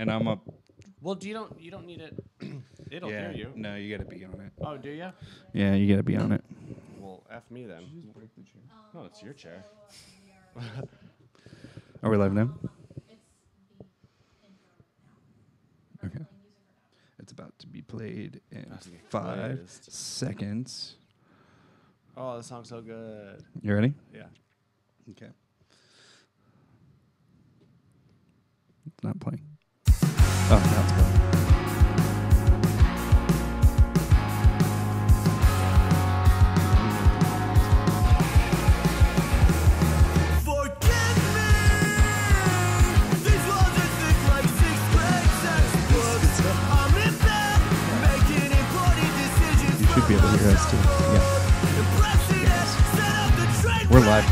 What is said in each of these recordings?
and I'm up. Well, you don't need it. It'll hear you. No, you got to be on it. Oh, do you? Yeah, you got to be on it. Well, F me then. No, it's your chair. Are we live now? Okay. It's about to be played in 5 seconds. Oh, this song's so good. You ready? Yeah. Okay. It's not playing. Oh, now it's playing. Should be able to hear us too. Yeah. We're live.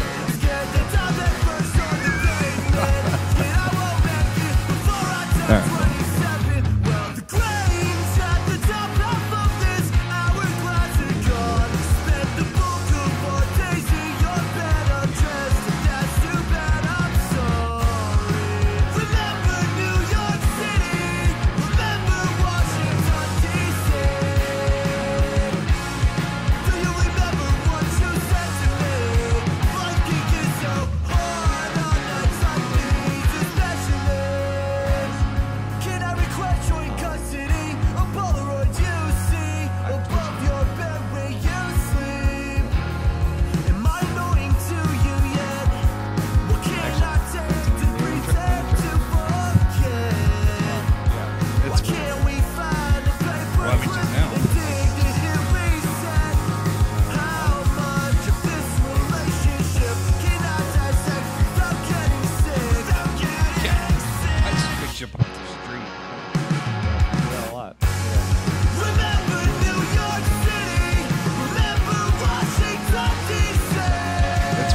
All right.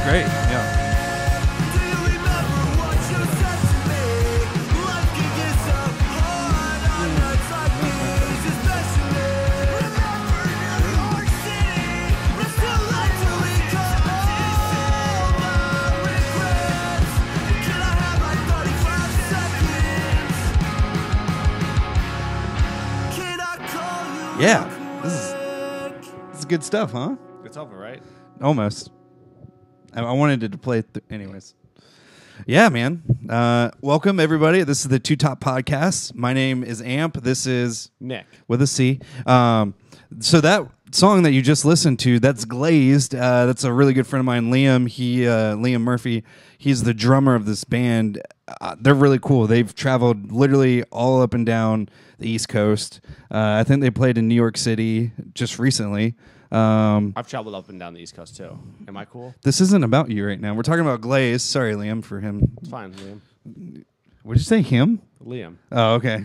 Great, yeah. Yeah, this is good stuff, huh? It's over, right? Almost. I wanted it to play anyways. Yeah, man. Welcome, everybody. This is the Two Top Podcast. My name is Amp. This is Nick with a C. So that song that you just listened to, that's Glazed. That's a really good friend of mine, Liam. Liam Murphy. He's the drummer of this band. They're really cool. They've traveled literally all up and down the East Coast. I think they played in New York City just recently. I've traveled up and down the East Coast too. Am I cool? This isn't about you right now. We're talking about Glaze. Sorry, Liam, for him. It's fine, Liam. What did you say, him? Liam. Oh, okay.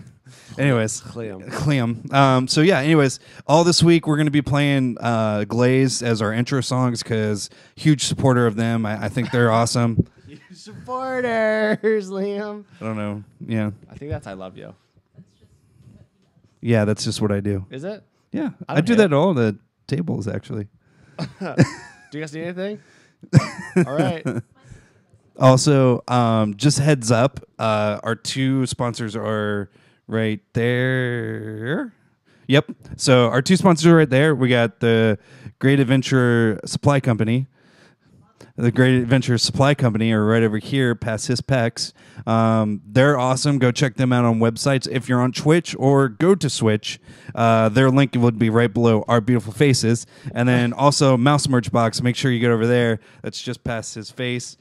Anyways. Liam. So, yeah, anyways, all this week we're going to be playing Glaze as our intro songs because huge supporter of them. I think they're awesome. Huge supporters, Liam. I don't know. Yeah. I think that's I love you. Yeah, that's just what I do. Is it? Yeah. I do that at all the tables, actually. Do you guys need anything? All right. Also, just heads up, our two sponsors are right there. Yep. So our two sponsors are right there. We got the Great Adventure Supply Company. The Great Adventure Supply Company are right over here past his pecs. They're awesome. Go check them out on websites if you're on Twitch or go to Switch. Their link would be right below our beautiful faces. And then also Mouse Merch Box. Make sure you get over there. That's just past his face.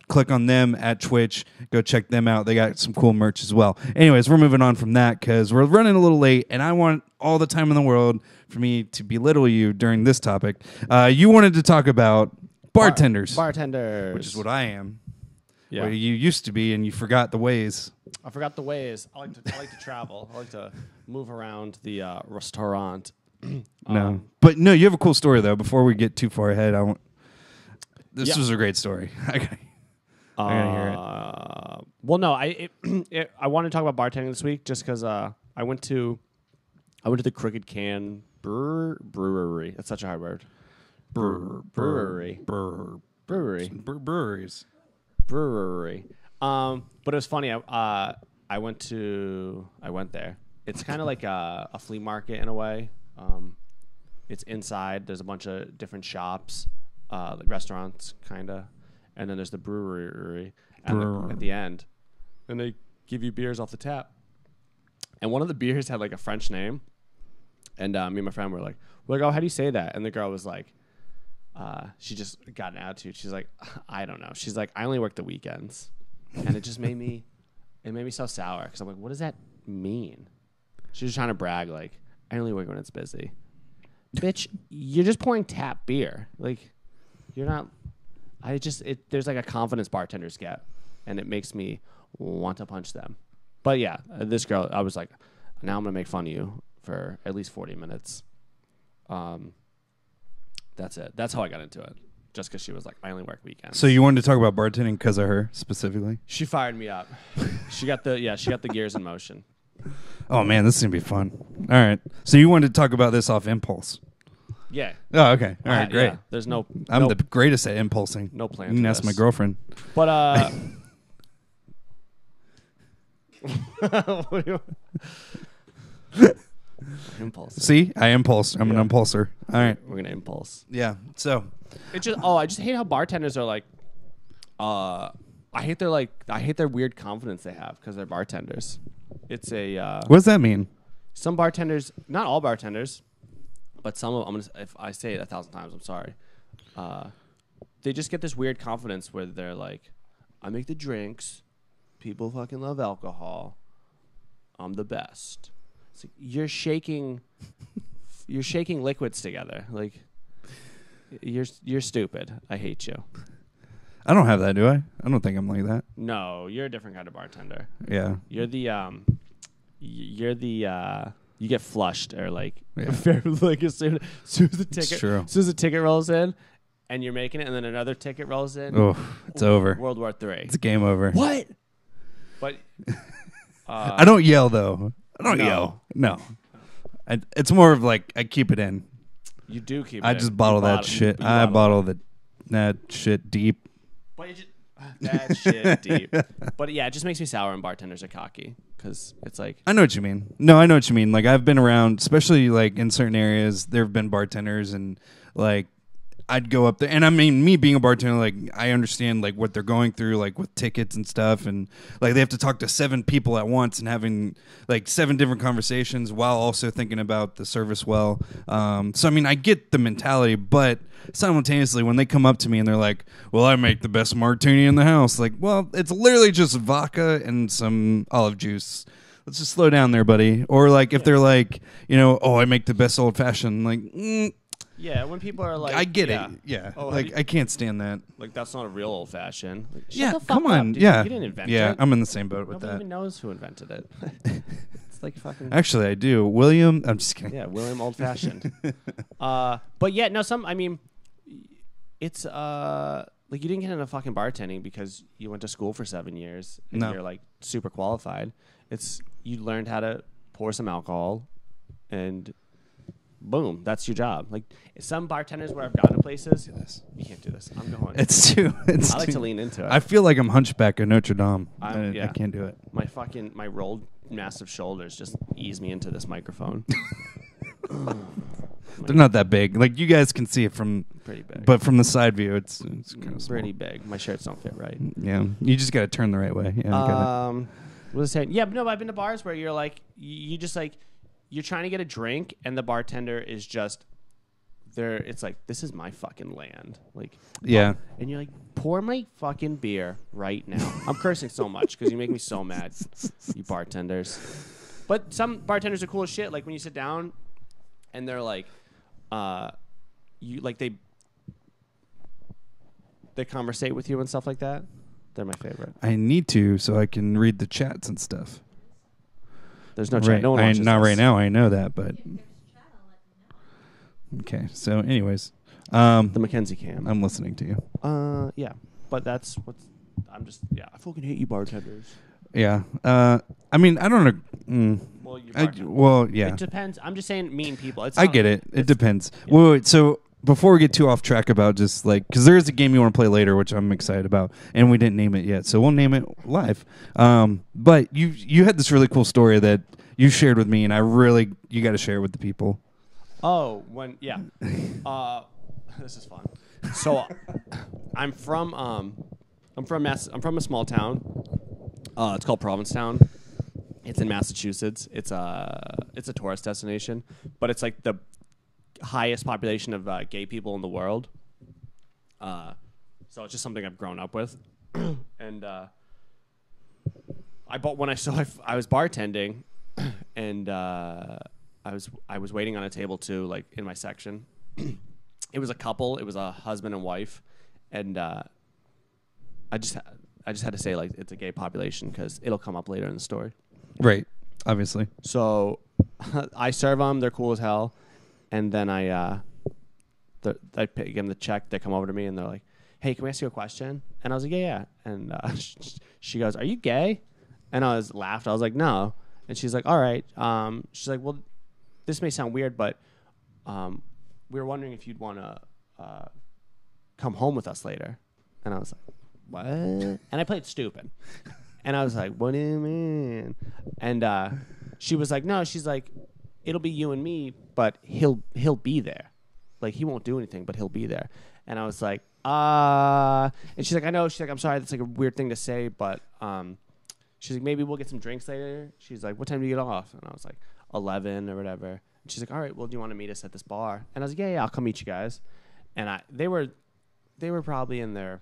Click on them at Twitch. Go check them out. They got some cool merch as well. Anyways, we're moving on from that because we're running a little late, and I want all the time in the world for me to belittle you during this topic. You wanted to talk about bartenders. Bartenders. Which is what I am. Yeah. Where you used to be and you forgot the ways. I forgot the ways. I like to travel. I like to move around the restaurant. No. But no, you have a cool story though. Before we get too far ahead, this was a great story. Okay. I gotta hear it. Well, no, I want to talk about bartending this week just because I went to the Crooked Can Brewery. That's such a hard word. Brewery. Breweries. But it was funny. I went there. It's kind of like a flea market in a way. It's inside. There's a bunch of different shops, like restaurants, kind of. And then there's the brewery at the end. And they give you beers off the tap. And one of the beers had like a French name. And me and my friend were like, oh, how do you say that? And the girl was like, she just got an attitude. She's like, I don't know. She's like, I only work the weekends. And it just made me so sour. Because I'm like, what does that mean? She was trying to brag like, I only work when it's busy. Bitch, you're just pouring tap beer. Like, you're not. There's like a confidence bartenders get. And it makes me want to punch them. But yeah, this girl, I was like, now I'm going to make fun of you for at least 40 minutes. That's it. That's how I got into it. Just because she was like, I only work weekends. So you wanted to talk about bartending because of her specifically? She fired me up. She got the gears in motion. Oh man, this is gonna be fun. All right. So you wanted to talk about this off impulse? Yeah. Oh, okay. All right, great. Yeah. There's no. I'm the greatest at impulsing. No plan. You can ask my girlfriend. But what do you? Impulse. See, I impulse. I'm an impulser. All right. We're gonna impulse. Yeah. So. I just hate how bartenders are like. I hate their weird confidence they have because they're bartenders. It's a. What does that mean? Some bartenders, not all bartenders, but some of them. If I say it 1,000 times, I'm sorry. They just get this weird confidence where they're like, I make the drinks. People fucking love alcohol. I'm the best. It's like, you're shaking liquids together. Like, you're stupid. I hate you. I don't have that, do I? I don't think I'm like that. No, you're a different kind of bartender. Yeah. You're the you get flushed or like like as soon as the ticket rolls in and you're making it and then another ticket rolls in. Oh, it's over. World War III. It's game over. What? But I don't yell though. I don't yell. No. It's more of like I keep it in. You do keep it I in. just bottle that shit. I bottle that shit deep. But that shit deep. But yeah, it just makes me sour and bartenders are cocky because it's like. I know what you mean. No, I know what you mean. Like I've been around, especially like in certain areas, there have been bartenders and like I'd go up there. And I mean, me being a bartender, like I understand like what they're going through, like with tickets and stuff. And like they have to talk to 7 people at once and having like 7 different conversations while also thinking about the service well. So, I mean, I get the mentality, but simultaneously when they come up to me and they're like, well, I make the best martini in the house. Like, well, it's literally just vodka and some olive juice. Let's just slow down there, buddy. Or like if they're like, you know, oh, I make the best old fashioned, like, yeah, when people are like, I get it. Yeah, oh, like I can't stand that. Like that's not a real old fashioned. Like, yeah, come on. Dude. Yeah, you didn't invent it. Yeah, I'm in the same boat with Nobody that. even knows who invented it. It's like fucking. Actually, I do. William. I'm just kidding. Yeah, William Old Fashioned. But yeah, no. I mean, it's like you didn't get into fucking bartending because you went to school for 7 years and you're like super qualified. It's you learned how to pour some alcohol and. Boom, that's your job. Like some bartenders where I've gone to places, you can't do this. I'm going. I like to lean into it. I feel like I'm Hunchback of Notre Dame. I can't do it. My rolled massive shoulders just ease me into this microphone. They're not that big. Like you guys can see it from pretty big, but from the side view, it's kind of pretty big. My shirts don't fit right. Yeah, you just got to turn the right way. Yeah. What was I saying? Yeah, but no, I've been to bars where you're like, you just like. You're trying to get a drink, and the bartender is just there. It's like, this is my fucking land. Like, yeah. And you're like, pour my fucking beer right now. I'm cursing so much because you make me so mad, you bartenders. But some bartenders are cool as shit. Like when you sit down, and they're like, you like they conversate with you and stuff like that. They're my favorite. I need to so I can read the chats and stuff. There's no chat. No one watches not this. right now. I know that, but okay. So, anyways, the Mackenzie cam. I'm listening to you. Yeah, but that's what's. I'm just. Yeah, I fucking hate you, bartenders. Yeah. I mean, I don't know. Well, yeah. It depends. I'm just saying, mean people. I get it. It depends. Yeah. Wait. So before we get too off track about just like, because there is a game you want to play later, which I'm excited about, and we didn't name it yet, so we'll name it live. But you had this really cool story that you shared with me, and you got to share it with the people. Oh, this is fun. So, I'm from a small town. It's called Provincetown. It's in Massachusetts. It's a tourist destination, but it's like the highest population of gay people in the world. So it's just something I've grown up with, and I was bartending, and I was waiting on a table too, like in my section. It was a couple. It was a husband and wife, and I just had to say like it's a gay population because it'll come up later in the story. Right, obviously. So I serve them. They're cool as hell, and then I give them the check. They come over to me and they're like, "Hey, can we ask you a question?" And I was like, "Yeah." And she goes, "Are you gay?" And I laughed. I was like, "No." And she's like, "All right." She's like, "Well, this may sound weird, but we were wondering if you'd want to come home with us later." And I was like, "What?" And I played stupid. And I was like, "What do you mean?" And she was like, "No." She's like, "It'll be you and me, but he'll be there. Like he won't do anything, but he'll be there." And I was like, And she's like, "I know." She's like, "I'm sorry. That's like a weird thing to say, but she's like, maybe we'll get some drinks later." She's like, "What time do you get off?" And I was like, 11 or whatever. And she's like, "All right, well, do you want to meet us at this bar?" And I was like, yeah, I'll come meet you guys. And they were probably in their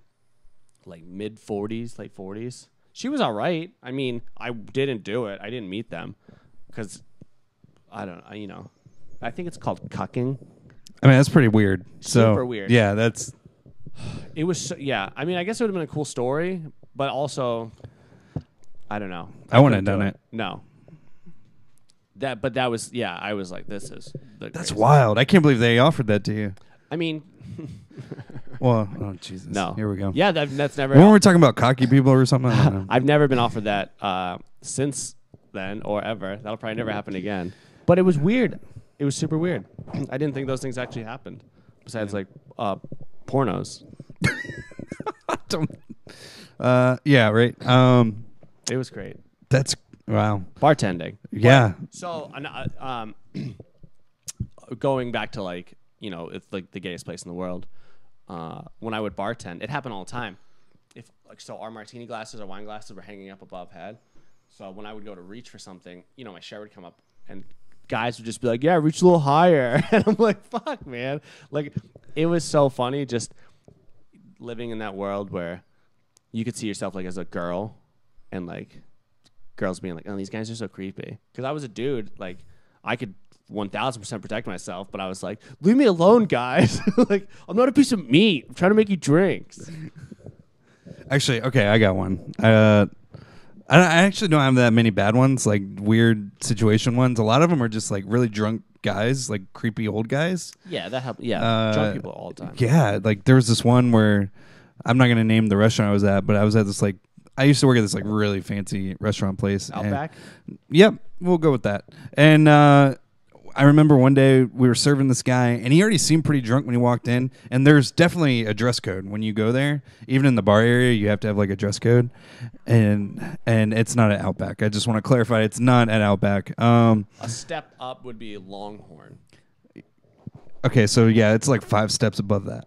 like mid 40s, late 40s. She was all right. I mean, I didn't do it. I didn't meet them because I think it's called cucking. I mean, that's pretty weird. Super weird. Yeah, that's. It was. Yeah, I mean, I guess it would have been a cool story, but also, I don't know. I wouldn't have done it. No. That was. Yeah, I was like, this is. That's crazy. wild. I can't believe they offered that to you. I mean. Well, oh Jesus! No, here we go. Yeah, that's never. When we're talking about cocky people or something, I don't know. I've never been offered that since then or ever. That'll probably never happen again. But it was weird. It was super weird. I didn't think those things actually happened. Besides, like pornos. Yeah, right. It was great. That's wow. Bartending. Yeah. But, so, going back to like. It's like the gayest place in the world. When I would bartend, it happened all the time. So our martini glasses, our wine glasses were hanging up above head. So when I would go to reach for something, my share would come up and guys would just be like, "Yeah, reach a little higher." And I'm like, "Fuck, man." Like, it was so funny just living in that world where you could see yourself like as a girl and like girls being like, "Oh, these guys are so creepy." Because I was a dude, like I could 1000% protect myself, but I was like, "Leave me alone, guys." Like, I'm not a piece of meat. I'm trying to make you drinks. Actually, okay, I got one. I actually don't have that many bad ones, like weird situation ones. A lot of them are just like really drunk guys, like creepy old guys. Yeah, that happens. Yeah, drunk people all the time. Yeah, like there was this one where I'm not going to name the restaurant I was at, but I was at this like I used to work at this like really fancy restaurant place. Outback? Yep, we'll go with that. And I remember one day we were serving this guy, and he already seemed pretty drunk when he walked in. And there's definitely a dress code when you go there. Even in the bar area, you have to have like a dress code, and it's not at Outback. I just want to clarify, it's not at Outback. A step up would be Longhorn. Okay, so yeah, it's like 5 steps above that.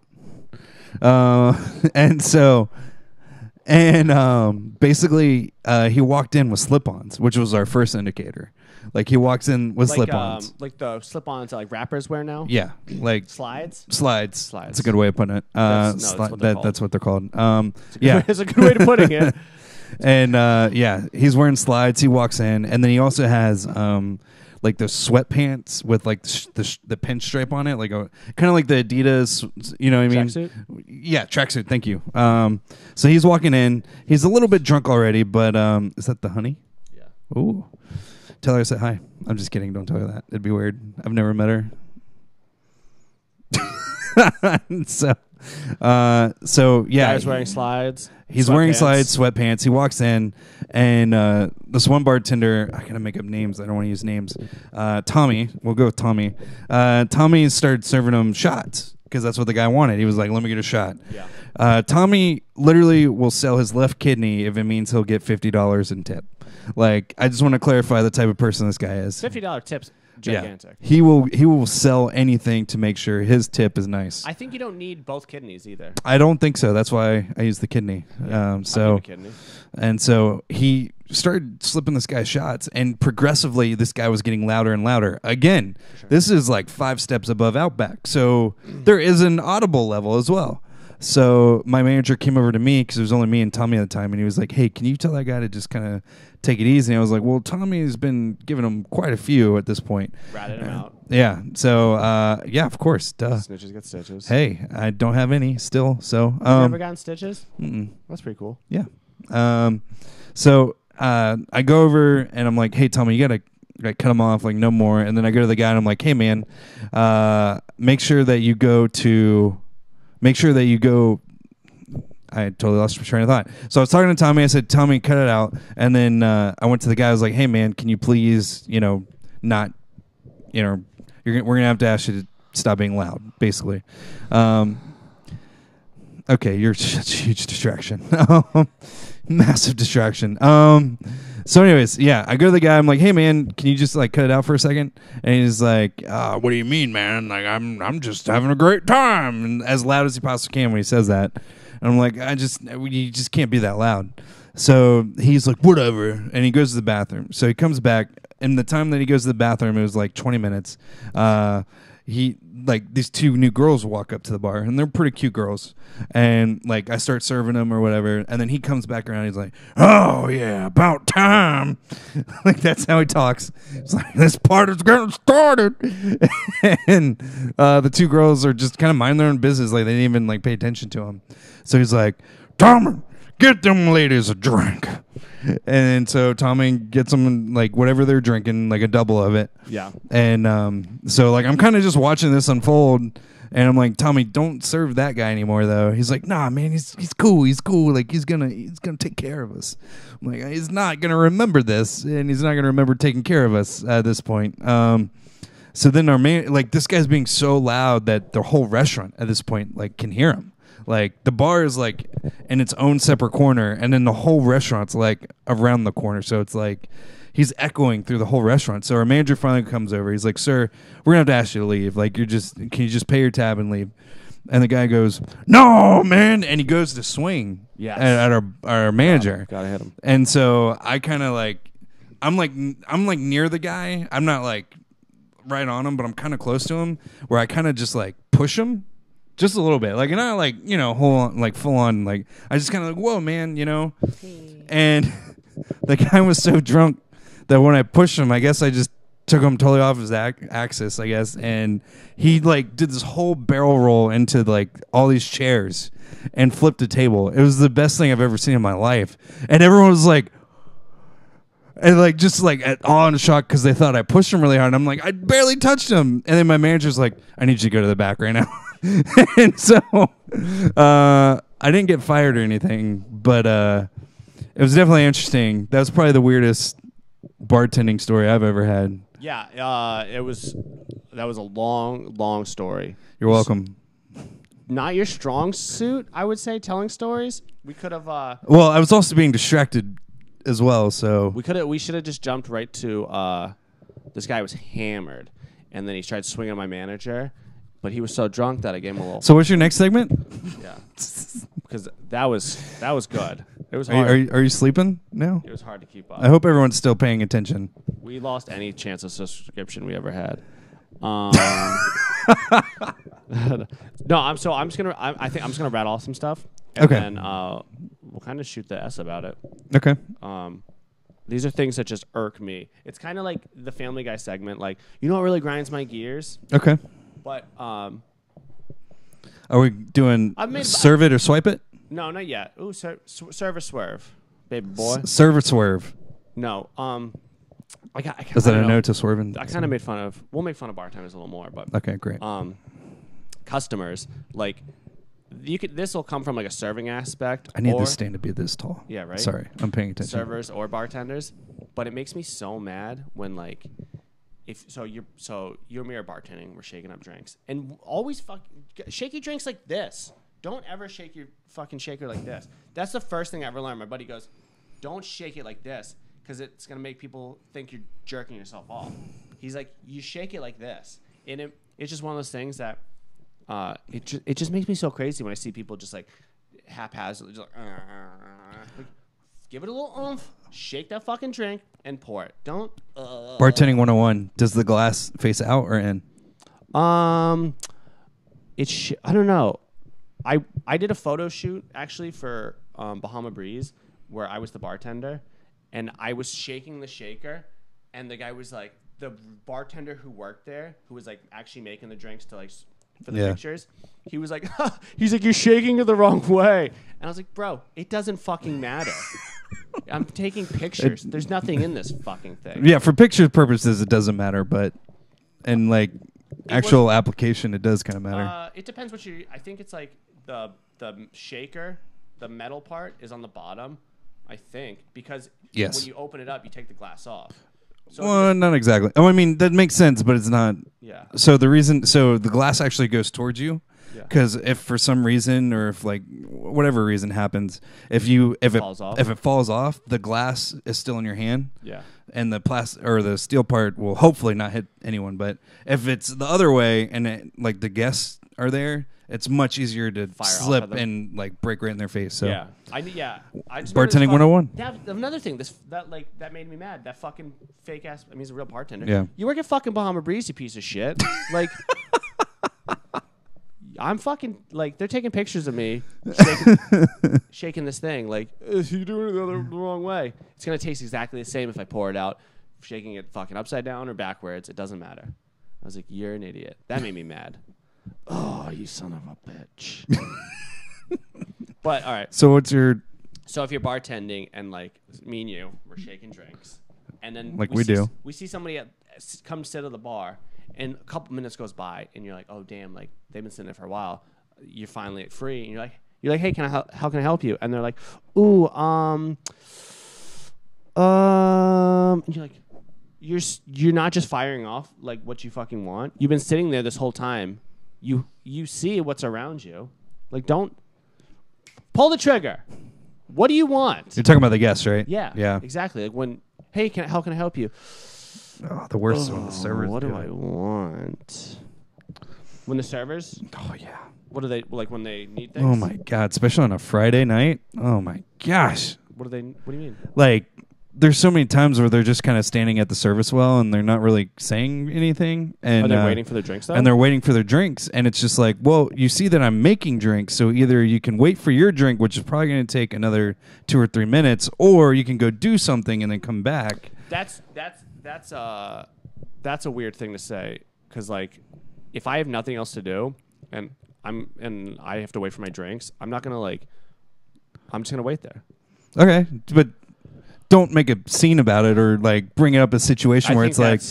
Basically, he walked in with slip-ons, which was our first indicator. Like he walks in with slip-ons, like the slip-ons that like rappers wear now. Yeah, like slides. That's a good way of putting it. That's what they're called. Yeah, it's a good way of putting it. And yeah, he's wearing slides. He walks in, and then he also has like the sweatpants with like the pinstripe on it, like kind of like the Adidas. You know what I mean? Tracksuit? Yeah, tracksuit. Thank you. So he's walking in. He's a little bit drunk already, but is that the honey? Yeah. Ooh. Tell her I said hi. I'm just kidding. Don't tell her that. It'd be weird. I've never met her. So yeah. Guy's wearing slides. He's wearing slides, sweatpants. He walks in, and this one bartender, I gotta make up names. I don't want to use names. Tommy. We'll go with Tommy. Tommy started serving him shots. because that's what the guy wanted. He was like, let me get a shot. Yeah. Tommy literally will sell his left kidney if it means he'll get $50 in tip. Like, I just want to clarify the type of person this guy is. $50 tips, gigantic. Yeah. He will sell anything to make sure his tip is nice. I think you don't need both kidneys either. I don't think so. That's why I use the kidney. Yeah, kidney. And so he started slipping this guy shots, and progressively this guy was getting louder and louder. Again, this is like 5 steps above Outback. So there is an audible level as well. So my manager came over to me because it was only me and Tommy at the time, and he was like, hey, can you tell that guy to just kind of take it easy? And I was like, well, Tommy's been giving him quite a few at this point. Ratted him out. Yeah. So, yeah, of course. Duh. Snitches get stitches. Hey, I don't have any still. So, you never gotten stitches? Mm-mm. That's pretty cool. Yeah. So I go over and I'm like, hey, Tommy, you got to cut him off, like no more. And then I go to the guy and I'm like, hey, man, make sure that you go. I totally lost my train of thought. So I was talking to Tommy. I said, Tommy, cut it out. And then I went to the guy. I was like, hey, man, can you please, not, we're going to have to ask you to stop being loud, basically. Okay, you're such a huge distraction. Massive distraction. So anyways, yeah, I go to the guy. I'm like, hey, man, can you just like cut it out for a second? And he's like, what do you mean, man? Like, I'm just having a great time. And as loud as he possibly can when he says that. And I'm like, you just can't be that loud. So he's like, whatever. And he goes to the bathroom. So he comes back. And the time that he goes to the bathroom, it was like 20 minutes. These 2 new girls walk up to the bar, and they're pretty cute girls. And like, I start serving them or whatever. And then he comes back around. He's like, oh yeah, about time. Like, that's how he talks. It's like, this party's getting started. And the 2 girls are just kind of mind their own business. Like, they didn't even like pay attention to him. So he's like, Tommy, get them ladies a drink. And so Tommy gets them like whatever they're drinking, like a double of it. Yeah. And so like I'm kind of just watching this unfold, and I'm like, Tommy, don't serve that guy anymore though. He's like, nah, man, he's cool. He's cool. Like he's gonna take care of us. I'm like, he's not gonna remember this, and he's not gonna remember taking care of us at this point. So then our man, like this guy's being so loud that the whole restaurant at this point like can hear him. Like the bar is like in its own separate corner, and then the whole restaurant's like around the corner. So it's like he's echoing through the whole restaurant. So our manager finally comes over. He's like, "Sir, we're gonna have to ask you to leave. Like, can you just pay your tab and leave?" And the guy goes, "No, man!" And he goes to swing at our manager. Gotta hit him. And so I kind of like, I'm like near the guy. I'm not like right on him, but I'm kind of close to him, where I kind of just like push him. Just a little bit, like, and not like, whole on, like full on, like I just kind of like, whoa, man, And the guy was so drunk that when I pushed him, I guess I just took him totally off his axis, I guess, and he like did this whole barrel roll into like all these chairs and flipped a table. It was the best thing I've ever seen in my life, and everyone was like. And like just like at all in shock because they thought I pushed him really hard. And I'm like, I barely touched him. And then my manager's like, I need you to go to the back right now. And so I didn't get fired or anything, but it was definitely interesting. That was probably the weirdest bartending story I've ever had. Yeah, that was a long story. You're welcome. Not your strong suit, I would say, telling stories. We could have. Well, I was also being distracted as well, so we should have just jumped right to this guy was hammered, and then he tried swinging at my manager, but he was so drunk that I gave him a little. So what's your next segment? Yeah, because that was good. It was hard. Are you sleeping now? It was hard to keep up. I hope everyone's still paying attention. We lost any chance of subscription we ever had. No, I think I'm just gonna rattle off some stuff. And okay. Then we'll kind of shoot the S about it. Okay. These are things that just irk me. It's kind of like the Family Guy segment. Like, you know what really grinds my gears? Okay. But are we doing serve it or swipe it? No, not yet. Ooh, serve or swerve, baby boy. Serve or swerve? No. Is that a no to swerving? I kind of made fun of. We'll make fun of bartenders a little more, but okay, great. Customers like. This will come from like a serving aspect. I need this stand to be this tall. Yeah, right. Sorry, I'm paying attention. Servers or bartenders, but it makes me so mad when like you're me are bartending, we're shaking up drinks, and always shake your drinks like this. Don't ever shake your fucking shaker like this. That's the first thing I ever learned. My buddy goes, don't shake it like this because it's gonna make people think you're jerking yourself off. He's like, you shake it like this, and it's just one of those things that it just makes me so crazy when I see people just like haphazardly just like give it a little oomph, shake that fucking drink, and pour it. Don't. Bartending 101. Does the glass face out or in? I don't know. I did a photo shoot actually for Bahama Breeze where I was the bartender, and I was shaking the shaker, and the guy was like, the bartender who worked there, who was like actually making the drinks to like for the pictures, he was like, he's like, you're shaking it the wrong way, and I was like, bro, it doesn't fucking matter. I'm taking pictures. There's nothing in this fucking thing. Yeah, for picture purposes, it doesn't matter, but in like actual application, it does kind of matter. It depends what you. I think it's like the shaker, the metal part is on the bottom. I think because when you open it up, you take the glass off. So well, not exactly. Oh, I mean that makes sense, but it's not. Yeah. So the glass actually goes towards you. Because if for some reason or if like whatever reason happens, if it falls off, the glass is still in your hand. Yeah. And the plastic or the steel part will hopefully not hit anyone. But if it's the other way and like the guests are there, it's much easier to slip and like break right in their face. So I just bartending 101. Another thing that made me mad. That fucking fake ass. I mean, he's a real bartender. Yeah. You work at fucking Bahama Breeze, you piece of shit. Like. I'm fucking like they're taking pictures of me shaking this thing like you're doing it the wrong way. It's gonna taste exactly the same if I pour it out, shaking it fucking upside down or backwards. It doesn't matter. I was like, you're an idiot. That made me mad. Oh, you son of a bitch. But all right. So if you're bartending and like me and you, we're shaking drinks, and then like we see somebody come sit at the bar. And a couple minutes goes by, and you're like, "Oh damn! Like they've been sitting there for a while. You're finally free." And you're like, "Hey, how can I help you?" And they're like, "Ooh, and you're like, you're not just firing off like what you fucking want. You've been sitting there this whole time. You see what's around you. Like, don't pull the trigger. What do you want? You're talking about the guests, right? Yeah, exactly. Like when, hey, how can I help you? Oh, the worst is when the servers. What do I want? When the servers? Oh yeah. What do they like when they need things? Oh my god, especially on a Friday night. Oh my gosh. What do you mean? Like, there's so many times where they're just kind of standing at the service well and they're not really saying anything. And they're waiting for their drinks though? And they're waiting for their drinks, and it's just like, well, you see that I'm making drinks, so either you can wait for your drink, which is probably going to take another 2 or 3 minutes, or you can go do something and then come back. That's a weird thing to say because like if I have nothing else to do and I have to wait for my drinks, I'm just gonna wait there. Okay, but don't make a scene about it or like bring it up a situation where it's like,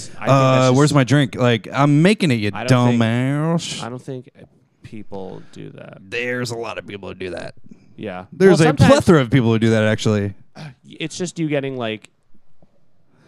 where's my drink? Like, I'm making it, you dumbass. I don't think people do that. There's a lot of people who do that. Yeah, there's a plethora of people who do that actually. It's just you getting like.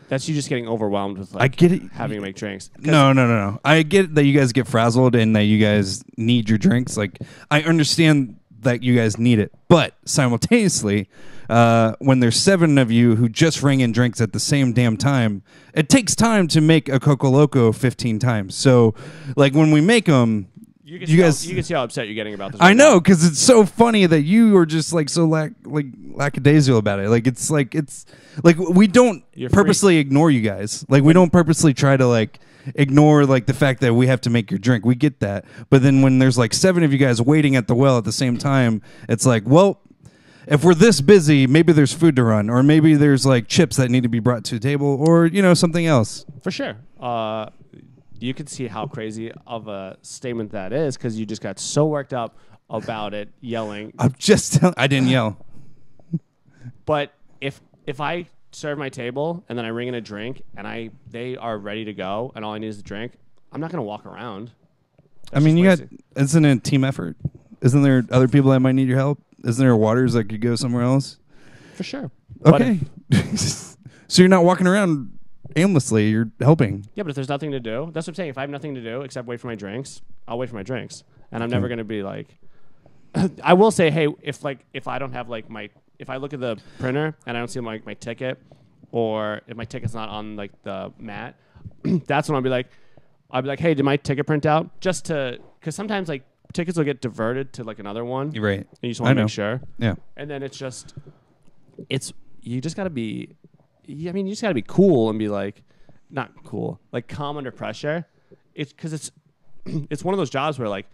That's you just getting overwhelmed with like I get it. Having to make drinks. No. I get that you guys get frazzled and that you guys need your drinks. Like, I understand that you guys need it. But simultaneously, when there's 7 of you who just ring in drinks at the same damn time, it takes time to make a Coco Loco 15 times. So, like, when we make them... You can see how upset you're getting about this. I know, because it's so funny that you are just like so lackadaisical about it. Like it's like we don't purposely ignore you guys. Like we don't purposely try to like ignore like the fact that we have to make your drink. We get that, but then when there's like 7 of you guys waiting at the well at the same time, it's like, well, if we're this busy, maybe there's food to run, or maybe there's like chips that need to be brought to the table, or something else. For sure. You can see how crazy of a statement that is because you just got so worked up about it, yelling. I didn't yell. But if I serve my table and then I ring in a drink and they are ready to go and all I need is a drink, I'm not going to walk around. I mean, isn't it a team effort? Isn't there other people that might need your help? Isn't there waters that could go somewhere else? For sure. Okay. So you're not walking around aimlessly. You're helping. Yeah, but if there's nothing to do, that's what I'm saying. If I have nothing to do except wait for my drinks, I'll wait for my drinks, and I'm never gonna be like. I will say, hey, if I don't have like if I look at the printer and I don't see my ticket, or if my ticket's not on like the mat, that's when I'll be like, hey, did my ticket print out? Just to, because sometimes like tickets will get diverted to like another one. You're right. And you just want to make sure. Yeah. And then you just gotta be, you just gotta be cool and be like, not cool, like calm under pressure. It's because it's one of those jobs where like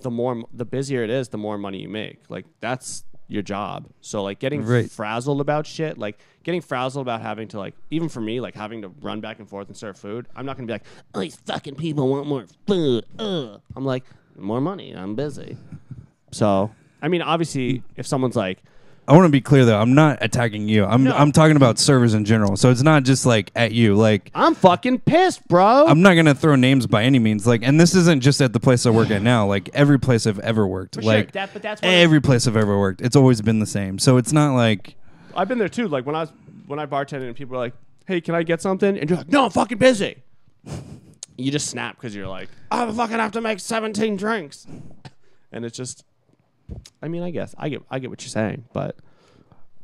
the busier it is, the more money you make. Like that's your job. So like getting frazzled about shit, like getting frazzled about having to like, even for me, like having to run back and forth and serve food, I'm not gonna be like, oh, these fucking people want more food. I'm like, more money, I'm busy. So I mean, obviously, if someone's like, I want to be clear though, I'm not attacking you. I'm talking about servers in general. So it's not just like at you. Like I'm fucking pissed, bro. I'm not gonna throw names by any means. Like, and this isn't just at the place I work at now. Like every place I've ever worked. For like sure. But that's every place I've ever worked. It's always been the same. So it's not like I've been there too. Like when I bartended and people were like, hey, can I get something? And you're like, no, I'm fucking busy. You just snap because you're like, I fucking have to make 17 drinks. And it's just, I mean, I guess I get what you're saying, but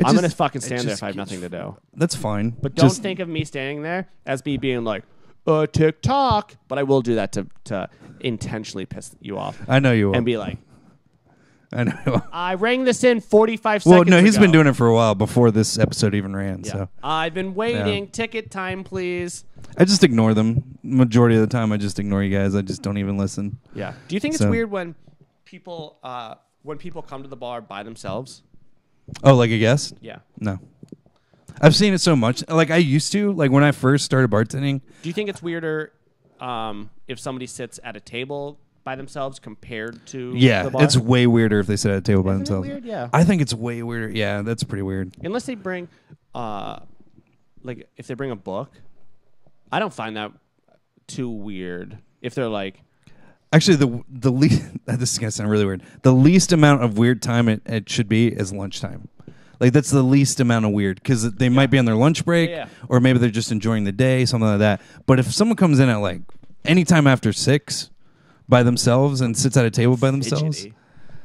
I'm gonna fucking stand there if I have nothing to do. That's fine. But don't think of me standing there as me being like, TikTok. But I will do that to intentionally piss you off. I know you will. And be like, I know. I rang this in 45 seconds Well, no, he's ago. been doing it for a while before this episode even ran. Yeah. So I've been waiting. Ticket time, please. I just ignore them. Majority of the time, I just ignore you guys. I just don't even listen. Yeah. Do you think it's weird when people come to the bar by themselves? Oh, like a guest? Yeah. No. I've seen it so much. Like I used to. Like when I first started bartending. Do you think it's weirder if somebody sits at a table by themselves compared to the bar? It's way weirder if they sit at a table by themselves. It weird? Yeah. I think it's way weirder. Yeah, that's pretty weird. Unless they bring, like if they bring a book, I don't find that too weird. If they're like, actually, the least this is gonna sound really weird. The least amount of weird time it should be is lunchtime. Like that's the least amount of weird because they might be on their lunch break or maybe they're just enjoying the day, something like that. But if someone comes in at like anytime after 6 by themselves and sits at a table by themselves,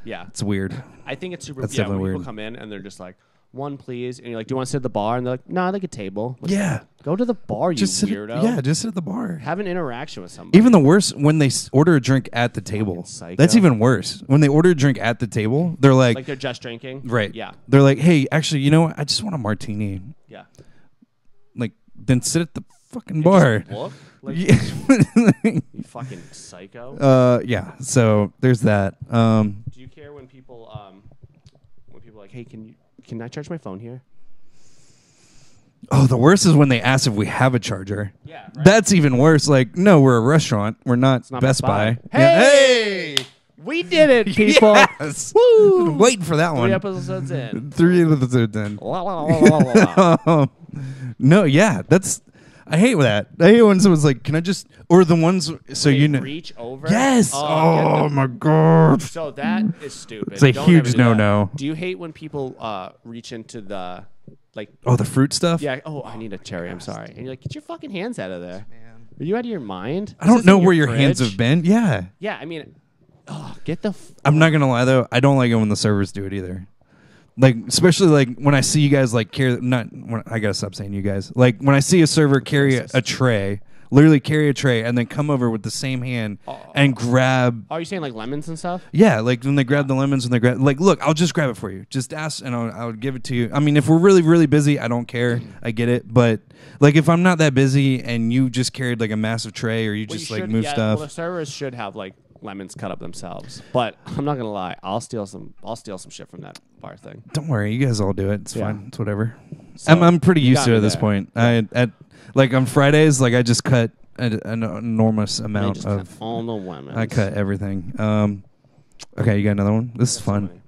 it's weird. I think it's super. That's When definitely people weird. come in and they're just like, one please, and you're like, do you want to sit at the bar? And they're like, no, I like a table. Like, Yeah. go to the bar, you Just weirdo. just sit at the bar. Have an interaction with somebody. Even the worst when they order a drink at the table. Psycho. That's even worse. When they order a drink at the table, they're like they're just drinking. right. Yeah. They're like, hey, actually, you know what? I just want a martini. Yeah. Like, then sit at the fucking bar. Just look like Yeah. you fucking psycho. Yeah. So there's that. Do you care when people are like, hey, can I charge my phone here? Oh, the worst is when they ask if we have a charger. Yeah. Right? That's even worse. Like, no, we're a restaurant. We're not, not Best Best Buy. Buy. Yeah. Hey! We did it, people. Yes. Woo! Been waiting for that 3 one. episodes in. 3 episodes in. La, la, la, la, la, la. No, yeah, I hate that. I hate when someone's like, "Can I just?" Or the ones so They you know. reach over. Yes. Oh my god. So that is stupid. It's a Don't huge ever do that. no-no. Do you hate when people reach into the like? Oh, the fruit stuff. Yeah. Oh, I need a cherry. I'm sorry. And you're like, get your fucking hands out of there. Man. Are you out of your mind? I don't This know isn't where your hands fridge. have been. Yeah. Yeah. I mean, get the. I'm not gonna lie though. I don't like it when the servers do it either. Like, especially like when I see you guys like carry. Not when I gotta stop saying you guys. Like when I see a server carry a tray. Literally carry a tray and then come over with the same hand and grab. Are you saying like lemons and stuff? Yeah, like when they grab the lemons and they grab. Like, look, I'll just grab it for you. Just ask and I'll give it to you. I mean, if we're really, really busy, I don't care. I get it. But like if I'm not that busy and you just carried like a massive tray or you just like move stuff. Well, the servers should have like lemons cut up themselves. But I'm not gonna lie, I'll steal some shit from that bar thing. Don't worry, you guys all do it. It's fine. It's whatever. So, I'm pretty used to it at this there. point. Like on Fridays, like I just cut an enormous amount of. Cut all the lemons. I cut everything. Okay, you got another one. This is fun.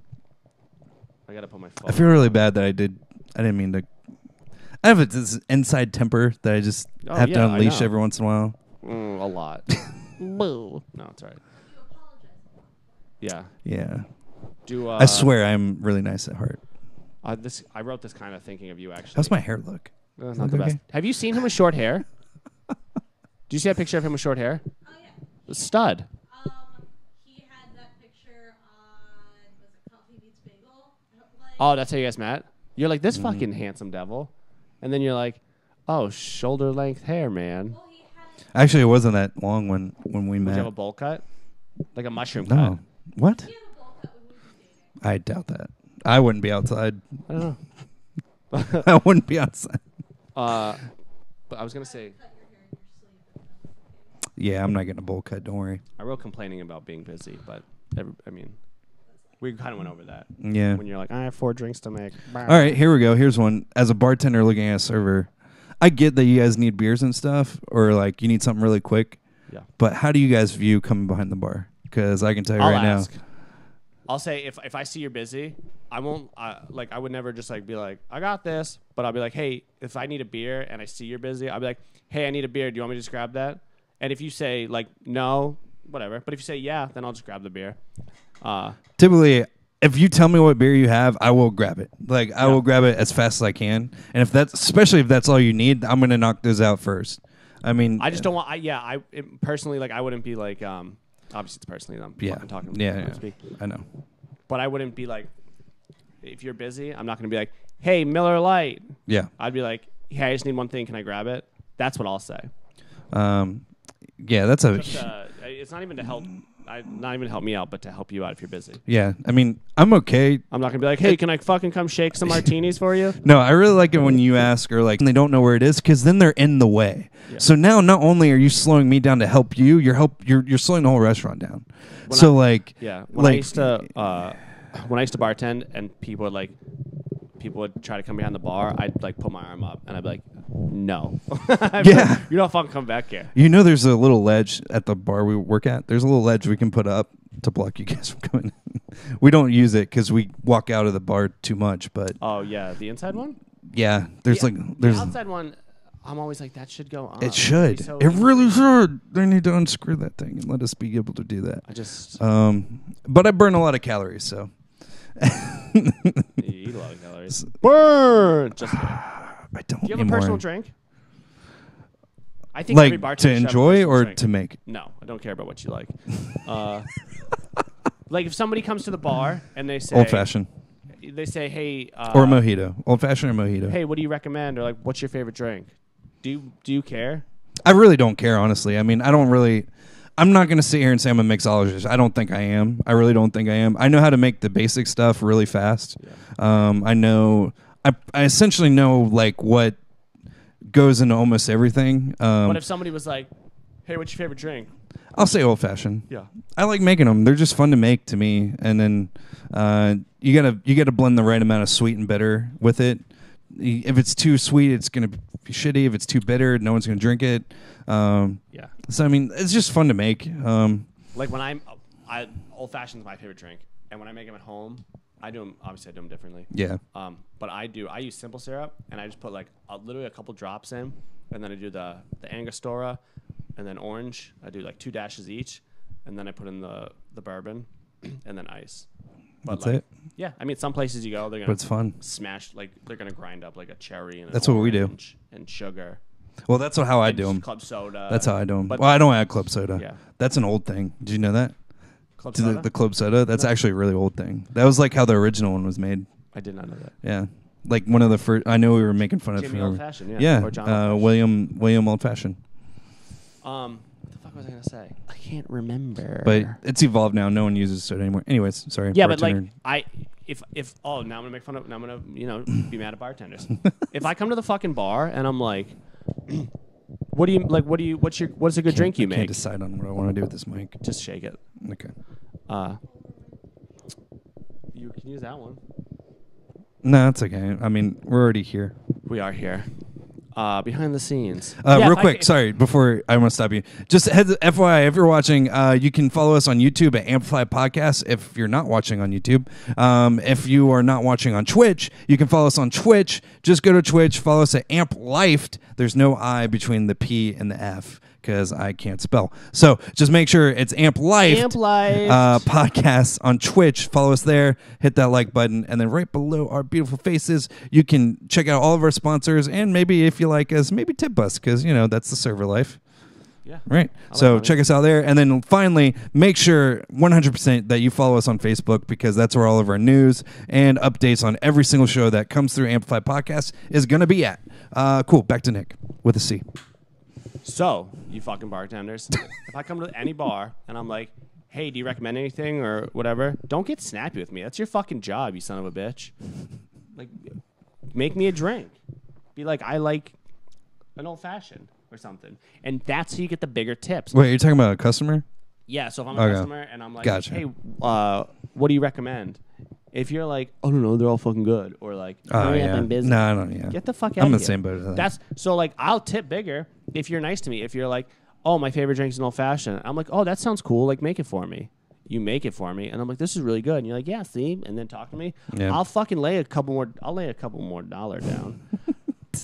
I gotta put my phone. I feel really bad that I didn't mean to. I have this inside temper that I just have to unleash every once in a while. A lot. Boo. No, it's all right. Yeah. Yeah. I swear I'm really nice at heart. I wrote this kind of thinking of you actually. How's my hair look? Not the best. Have you seen him with short hair? Do you see that picture of him with short hair? Oh yeah. A stud. He had that picture on was it Coffee Meets Bagel? Like, Oh, that's how you guys met? You're like, this fucking handsome devil. And then you're like, oh, shoulder length hair, man. well, he had Actually, it wasn't that long when we Did you have a met. bowl cut? Like a mushroom No. What? he had a bowl cut when we were dating. I doubt that. I wouldn't be outside. cut? I don't know. I wouldn't be outside. But I was going to say, Cut your hair in your sleeve. And that's okay. Yeah, I'm not getting a bowl cut. Don't worry. I wrote complaining about being busy, but I mean, we kind of went over that. Yeah. When you're like, I have 4 drinks to make. All right, here we go. Here's one. As a bartender looking at a server, I get that you guys need beers and stuff, or like you need something really quick. Yeah. But how do you guys view coming behind the bar? Because I can tell you I'll right ask. now. I'll say if I see you're busy, I won't I would never just like be like I got this, but I'll be like, hey, if I need a beer and I see you're busy, I'll be like, hey, I need a beer. Do you want me to just grab that? And if you say like no, whatever. But if you say yeah, then I'll just grab the beer. Typically, if you tell me what beer you have, I will grab it. Like I Yeah. will grab it as fast as I can. And if that's especially if that's all you need, I'm gonna knock those out first. I mean, I just don't want. Personally, like I wouldn't be like obviously it's personally I'm Yeah. fucking talking. Yeah, when I yeah. speak. I know. But I wouldn't be like if you're busy, I'm not gonna be like, hey, Miller Lite. Yeah. I'd be like, hey, I just need one thing. Can I grab it? That's what I'll say. Yeah, that's a Just, it's not even to help. Not even to help me out, but to help you out if you're busy. yeah. I mean, I'm okay. I'm not gonna be like, hey, can I fucking come shake some martinis for you? No, I really like it when you ask or like they don't know where it is because then they're in the way. Yeah. So now not only are you slowing me down to help you, you're slowing the whole restaurant down. When So like Yeah, when I used to bartend and people would try to come behind the bar, I'd like put my arm up and I'd be like, no. I'd be Yeah. like, you don't fucking come back here. you know, there's a little ledge at the bar we work at. There's a little ledge we can put up to block you guys from coming in. We don't use it because we walk out of the bar too much. But Oh yeah, the inside one. yeah, there's The there's outside one. I'm always like, that should go on. it should. It'd be so It easy. really should. They need to unscrew that thing and let us be able to do that. I just But I burn a lot of calories, so you eat a lot of calories. Burn. Just kidding. I don't Do you have anymore. a personal drink? I think every Like bartender to should have a enjoy personal or drink. to make. No, I don't care about what you like. Like if somebody comes to the bar and they say Old fashioned they say, hey, or mojito, old fashioned or mojito. hey, what do you recommend? Or like, what's your favorite drink? Do you care? I really don't care, honestly. I mean, I don't really. I'm not going to sit here and say I'm a mixologist. I don't think I am. I really don't think I am. I know how to make the basic stuff really fast. I know. I essentially know like what goes into almost everything. But if somebody was like, hey, what's your favorite drink? I'll say old fashioned. Yeah. I like making them. They're just fun to make to me. And then you gotta blend the right amount of sweet and bitter with it. If it's too sweet, it's gonna be shitty. If it's too bitter, no one's gonna drink it. Yeah. So I mean, it's just fun to make. Like when old fashioned is my favorite drink, and when I make them at home, I do them. Obviously, I do them differently. Yeah. But I use simple syrup, and I just put like literally a couple drops in, and then I do the Angostura, and then orange. I do like 2 dashes each, and then I put in the bourbon, and then ice. But That's like, it. Yeah, I mean, some places you go, they're But gonna it's fun. smash like they're gonna grind up like a cherry and an That's what we do. orange and sugar. Well, that's how I and do them. Club soda. That's how I do them. But- Well, I don't add club soda. Yeah. That's an old thing. Did you know that? Club To soda. the club soda. That's actually a really old thing. That was like how the original one was made. I did not know that. Yeah. Like one of the first. I know we were making fun of. Jimmy Old Fashioned, yeah. Yeah. Or John Old Fashioned. William Old Fashioned. What the fuck was I gonna say? I can't remember. But it's evolved now. No one uses soda anymore. Anyways, sorry. yeah, but like bartender. if now I'm gonna make fun of now I'm gonna be mad at bartenders. If I come to the fucking bar and I'm like, what's a good drink you I can't make? decide on what I want to do with this mic. Just shake it. Okay. You can use that one. No, it's okay. I mean, we're already here. We are here. Behind the scenes. Real quick, sorry, before I want to stop you. Just FYI, if you're watching, you can follow us on YouTube at Amplify Podcast if you're not watching on YouTube. If you are not watching on Twitch, you can follow us on Twitch. Just go to Twitch, follow us at Amp Life. There's no I between the P and the F because I can't spell. So just make sure it's Amp Life. Amp Life. Podcast on Twitch. Follow us there. Hit that like button. And then right below our beautiful faces, you can check out all of our sponsors. And maybe if you like us, maybe tip us because, that's the server life. Yeah. Right. I like So money. check us out there. And then finally, make sure 100% that you follow us on Facebook because that's where all of our news and updates on every single show that comes through Amplified Podcast is going to be at. Cool. Back to Nick with a C. So, you fucking bartenders, if I come to any bar and I'm like, hey, do you recommend anything or whatever, don't get snappy with me. That's your fucking job, you son of a bitch. Like, make me a drink. Be like, I like an old fashioned or something. And that's how you get the bigger tips. Wait, you're talking about a customer? Yeah, so if I'm a Okay. customer and I'm like, Gotcha. hey, what do you recommend? If you're like, I don't know, they're all fucking good. Or like, Oh, hurry yeah. up and busy. No, I don't. Yeah. Get the fuck out I'm of the here. same boat as that. That's so like I'll tip bigger if you're nice to me. If you're like, oh, my favorite drink is an old fashioned. I'm like, oh, that sounds cool. Like, make it for me. You make it for me, and I'm like, this is really good. And you're like, yeah, see, and then talk to me. Yeah. I'll fucking lay a couple more $1 down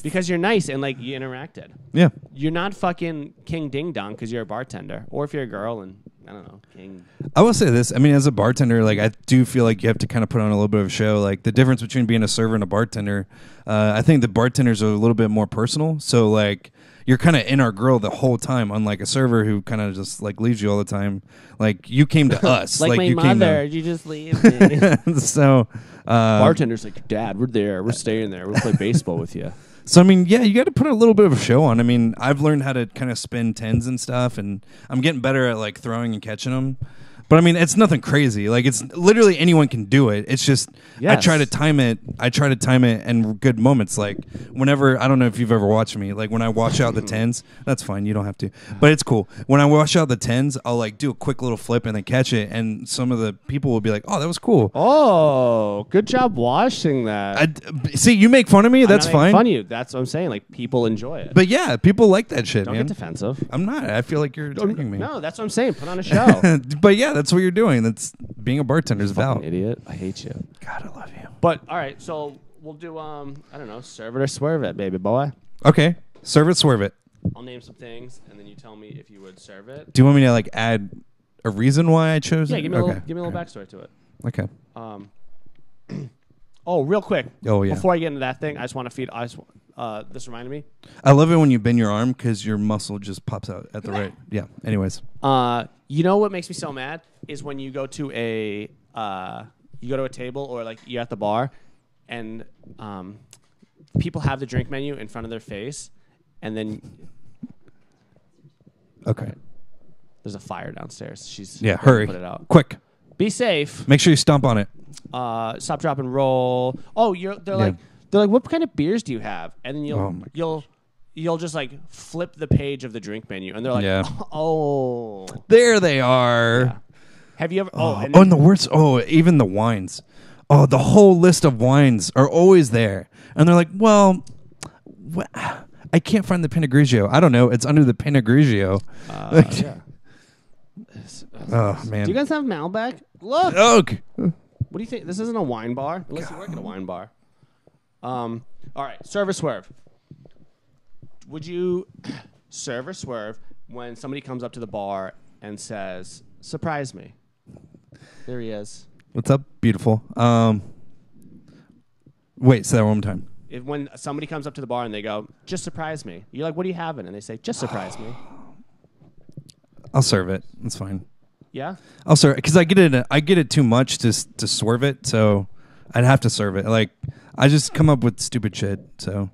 because you're nice and like you interacted. Yeah. You're not fucking King Ding Dong because you're a bartender, or if you're a girl and I don't know, King. I will say this. I mean, as a bartender, like I do feel like you have to kind of put on a little bit of a show. Like the difference between being a server and a bartender, I think the bartenders are a little bit more personal. So like you're kind of in our grill the whole time, unlike a server who kind of just like leaves you all the time. Like you came to us, Like my you mother, you just leave me. Came so Bartender's like, Dad, we're there. We're staying there. We'll play baseball with you. So I mean, yeah, you got to put a little bit of a show on. I mean, I've learned how to kind of spin tens and stuff, and I'm getting better at like throwing and catching them. But I mean, it's nothing crazy. Like it's literally anyone can do it. It's just Yes. I try to time it in good moments. Like whenever I don't know if you've ever watched me. Like when I wash out the tens, that's fine. You don't have to, but it's cool. When I wash out the tens, I'll like do a quick little flip and then catch it, and some of the people will be like, "Oh, that was cool." Oh, good job washing that. See, you make fun of me. That's I'm not making fine. fun of you. That's what I'm saying. Like people enjoy it. But yeah, people like that shit, Don't man. get defensive. I'm not. I feel like you're attacking me. No, that's what I'm saying. Put on a show. But yeah, that's what you're doing. That's being a bartender's Fucking about. idiot. I hate you. God, I love you. But all right, so we'll do I don't know, serve it or swerve it, baby boy. Okay, serve it, swerve it. I'll name some things and then you tell me if you would serve it. Do you want me to like add a reason why I chose Yeah, it? give me a Okay. little backstory to it. Okay. Oh, real quick. Oh, yeah. Before I get into that thing, I just want to feed. This reminded me. I love it when you bend your arm because your muscle just pops out at the right. Yeah. Anyways. You know what makes me so mad is when you go to a table or like you're at the bar, and people have the drink menu in front of their face, and then Okay. there's a fire downstairs. She's Yeah. gonna Hurry. Put it out. Quick. Be safe. Make sure you stomp on it. Stop, drop, and roll. Oh, they're like, what kind of beers do you have? And then Oh my you'll just like flip the page of the drink menu, and they're like, Yeah. oh, There they are. yeah. Have you ever? And the worst. Oh, even the wines. Oh, the whole list of wines are always there, and they're like, well, I can't find the Pinot Grigio. I don't know. It's under the Pinot Grigio. Yeah. Oh man. Do you guys have Malbec? Look. Ugh. What do you think? This isn't a wine bar, unless you work at a wine bar. All right, serve or swerve. Would you serve or swerve when somebody comes up to the bar and says, "Surprise me"? There he is. What's up, beautiful? Wait, say that one more time. When somebody comes up to the bar and they go, "Just surprise me," you're like, "What are you having?" And they say, "Just surprise me." I'll serve it. That's fine. Yeah. I'll serve it because I get it too much to swerve it, so I'd have to serve it. Like I just come up with stupid shit. So,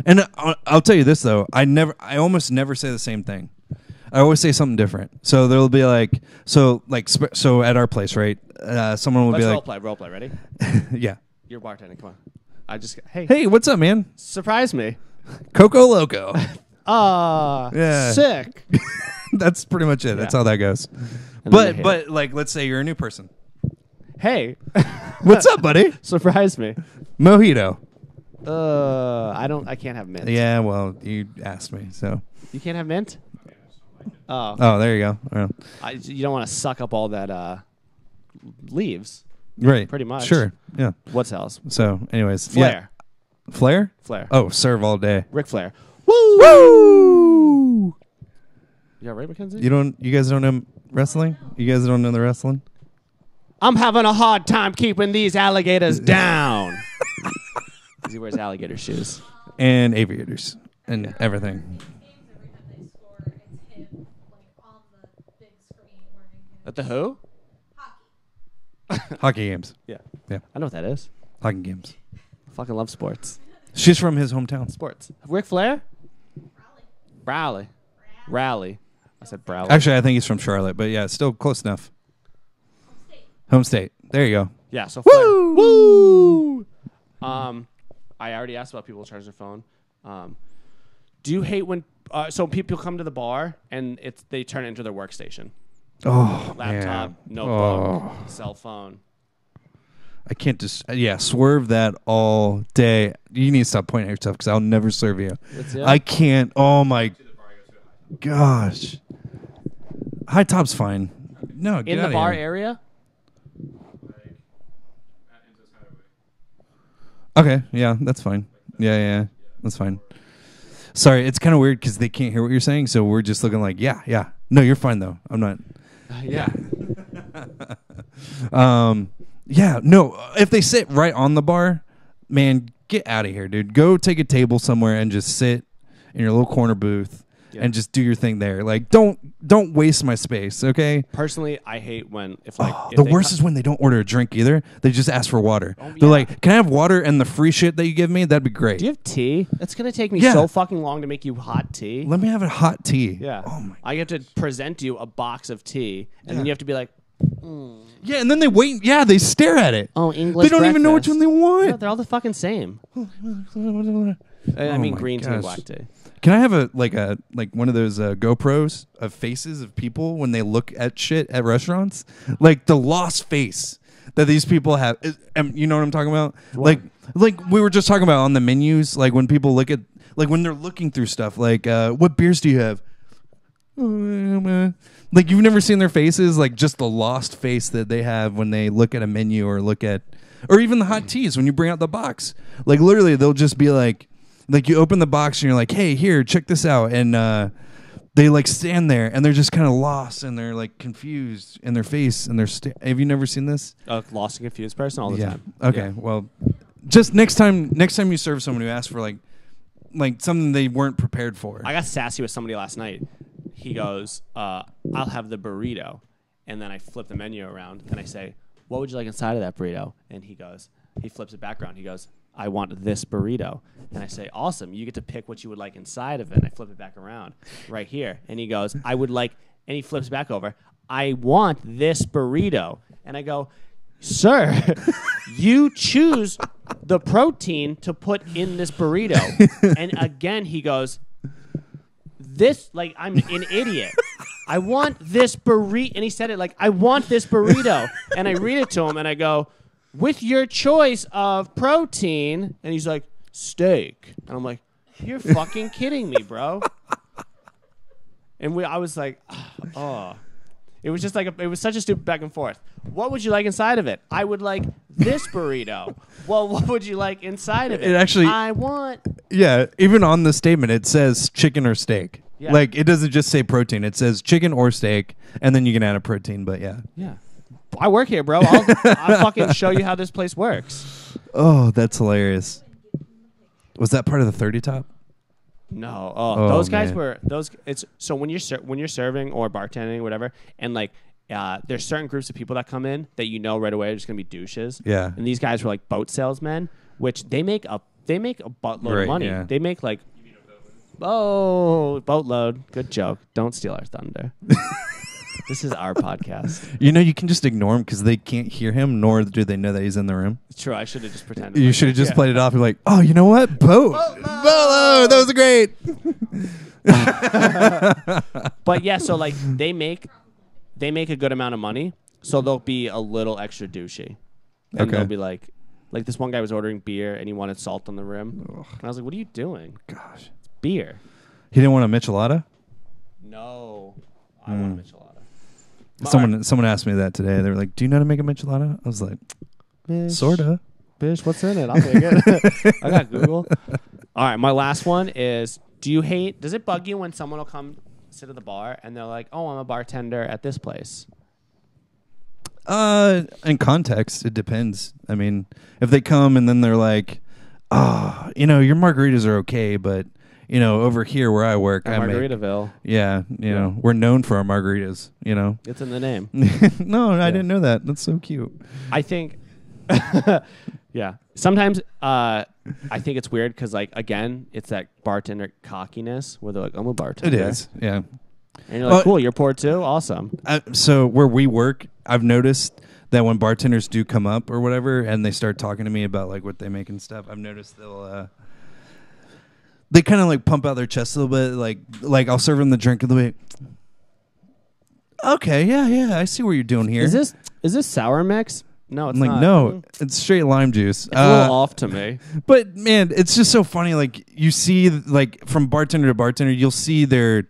and I'll tell you this though, I almost never say the same thing. I always say something different. So there'll be so at our place, right? Someone will Let's be like, role play. Ready? yeah. You're bartending. Come on. Hey, what's up, man? Surprise me. Coco Loco. Yeah. Sick. That's pretty much it. That's Yeah. how that goes. And then they hate But like, let's say you're a new person. Hey. What's up, buddy? Surprise me. Mojito. I can't have mint. Yeah, well, you asked me, so. You can't have mint? Oh. Oh, there you go. Yeah. You don't want to suck up all that leaves. Right. Pretty much. Sure. Yeah. What's else? So, anyways. Flair. Yeah. Flair? Flair. Oh, serve all day. Ric Flair. Woo! Woo! Yeah, right, Mackenzie? You guys don't know wrestling? You guys don't know the wrestling? I'm having a hard time keeping these alligators down. 'Cause he wears alligator shoes. And aviators and everything. Games every time they score, it's him At the who? Hockey. Hockey games. Yeah. Yeah. I know what that is. Hockey games. I fucking love sports. She's from his hometown. Sports. Ric Flair? Raleigh. Rally. I said Browley. Actually, I think he's from Charlotte, but yeah, still close enough. Home state. Home state. There you go. Yeah, so Flair. Woo! I already asked about people charging their phone. Do you hate when so people come to the bar and they turn it into their workstation? Oh, Laptop, man. notebook, cell phone. I can't just swerve that all day. You need to stop pointing at yourself because I'll never serve you. That's it? I can't. Oh my gosh. High top's fine. No, get In the outta bar here. area? Okay, yeah, that's fine. Yeah, that's fine. Sorry, it's kind of weird because they can't hear what you're saying, so we're just looking like, yeah. No, you're fine though. I'm not. Yeah. Yeah, no. If they sit right on the bar, man, get out of here, dude. Go take a table somewhere and just sit in your little corner booth and just do your thing there. Like, don't waste my space, okay? Personally, I hate when if The worst is when they don't order a drink either. They just ask for water. Oh, They're yeah. like, "Can I have water and the free shit that you give me? That'd be great." Do you have tea? That's gonna take me Yeah. so fucking long to make you hot tea. Let me have a hot tea. Yeah. Oh my. I have to present you a box of tea, and then you have to be like, Yeah, and then they wait. Yeah, they stare at it. "Oh, English." They don't even know which breakfast. one they want. No, they're all the fucking same. I mean, my green tea and gosh. black tea. Can I have a one of those GoPros of faces of people when they look at shit at restaurants? Like the lost face that these people have. You know what I'm talking about? Like we were just talking about on the menus. Like when people look at when they're looking through stuff. Like what beers do you have? Like you've never seen their faces. Like just the lost face that they have when they look at a menu or or even the hot teas when you bring out the box. Like literally, they'll just be like you open the box and you're like, "Hey, here, check this out," and they like stand there and they're just kind of lost and they're like confused in their face and they're. Have you never seen this? Lost and confused person all the time. Okay. Yeah. Well, just next time you serve someone who asks for like something they weren't prepared for. I got sassy with somebody last night. He goes, "I'll have the burrito," and then I flip the menu around and I say, "What would you like inside of that burrito?" And he flips it back around. He goes, "I want this burrito." And I say, "Awesome, you get to pick what you would like inside of it." And I flip it back around right here. And he goes, "I would like," and he flips back over, "I want this burrito." And I go, "Sir, you choose the protein to put in this burrito." And again, he goes, I'm an idiot. "I want this burrito." And he said it like, "I want this burrito." And I read it to him and I go, "With your choice of protein." And he's like, "Steak." And I'm like, "You're fucking kidding me, bro." And I was like, oh. It was just like, it was such a stupid back and forth. "What would you like inside of it?" "I would like this burrito." "Well, what would you like inside of it?" It actually- "I want." Yeah, even on the statement it says chicken or steak. Yeah. Like it doesn't just say protein; it says chicken or steak, and then you can add a protein. But yeah. Yeah. I work here, bro. I'll fucking show you how this place works. Oh, that's hilarious. Was that part of the 30 top? No, Oh, those guys man. were those. It's so when you're serving or bartending, or whatever, and like there's certain groups of people that come in that you know right away are just gonna be douches. Yeah. And these guys were like boat salesmen, which they make a buttload Right, of money. yeah. They make like boatload. Good joke. Don't steal our thunder. This is our podcast. You know, you can just ignore him because they can't hear him, nor do they know that he's in the room. It's true. I should have just pretended. You like should have that. just Yeah. played it off and like, "Oh, you know what? Boatload. That was great." But yeah, so like they make a good amount of money, so they'll be a little extra douchey. And Okay. they'll be like this one guy was ordering beer and he wanted salt on the rim. And I was like, "What are you doing? Gosh. It's beer." He didn't want a michelada? No. I want a michelada. Someone asked me that today. They were like, "Do you know how to make a michelada?" I was like, Bitch. "Sorta." Bitch, what's in it? I'll take it. I got Google. All right, my last one is, does it bug you when someone will come sit at the bar and they're like, "Oh, I'm a bartender at this place"? In context, it depends. I mean, if they come and then they're like, "Oh, your margaritas are okay, but over here where I work, At I make, Margaritaville. yeah, we're known for our margaritas. It's in the name. No, I didn't know that. That's so cute. I think, yeah. Sometimes I think it's weird because, like, again, it's that bartender cockiness where they're like, I'm a bartender. It is, yeah. And you're like, cool, you're poor too? Awesome. So where we work, I've noticed that when bartenders do come up or whatever and they start talking to me about like what they make and stuff, I've noticed they kind of like pump out their chest a little bit. Like I'll serve them the drink and they'll be, okay, yeah, I see what you're doing here. Is this sour mix? No, it's I'm like, not. no, it's straight lime juice. It's a little off to me. But man, it's just so funny. Like you see, like from bartender to bartender, you'll see their